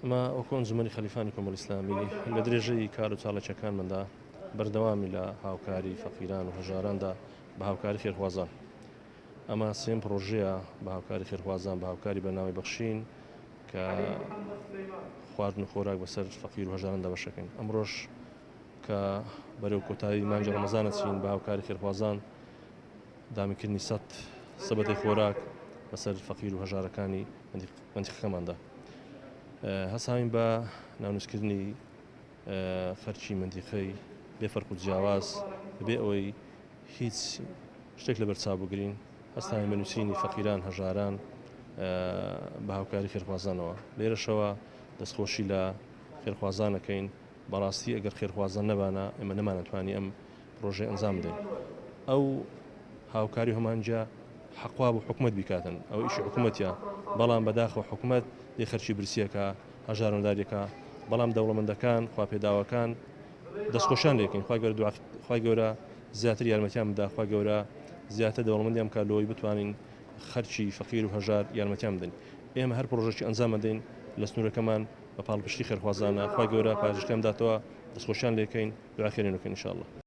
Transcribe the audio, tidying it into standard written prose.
ئەمە ئەوکۆ ئەنجومەنی خەلیفانی کۆمەڵی ئیسلامی لە درێژەی کار و چالاکیەکانماندا بەردەوامی لە هاوکاری فەقیران و هەژاراندا بە هاوکاری خێرخوازان. ئەمە سێم پرۆژەیە بە هاوکاری خێرخوازان بە هاوکاری بەناوی بەخشین کە خواردن و خۆراک بەسەر فەقیر و هەژاراندا بەشەکەین. ئەمڕۆژ کە بەرەو کۆتایی مانگی ڕەمەزانە چین بە هاوکاری خێرخوازان دامەکردنی سەبەتەی خۆراک بەسەر فەقیر و هەژارەکانی مەنتیقەکەماندا. هەساوین بە ناونوسکردنی خەرچی مەنتیقەی بێ فەرق و جیاواز بێ ئەوەی هیچ شتێک لە بەرچاو بگرین. هەستاوین بە نووسینی فەقیران هەژاران بە هاوکاری خێرخوازانەوە. لێرەشەوە دەستخۆشی لە خێرخوازانەکەین. بەڕاستی ئەگەر خێرخوازان نەبانە ئێمە نەمانەتوانی ئەم پرۆژەی ئەنجام بدەین. ئەو هاوکاری هەمانجا حەقوا بۆ حکومەت بیکاتن، ئەو ئیشی حکومەتیە، بەڵام بەداخەوە حکومەت دێ خەرچی برسیەکە هەژارەداریەکە، بەڵام دەوڵەمەندەکان خواپێداوەکان دەستخۆشیان لێکەین. خوای گەورە زیاتر یارمەتیان بدا، خوای گەورە زیاتر دەوڵەمەندیان بکات لەوەی بتوانین خەرچی فەقیر و هەژار یارمەتیان بدەین. ئێمە هەر پرۆژێکی ئەنجام دەین لە سنوورەکەمان بە پاڵپشتی خێرخوازانە. خوای گەورە پاداشتیان بداتەوە، دەستخۆشیان لێکەین، دوعا خێرێنەکەین ئینشاءالله.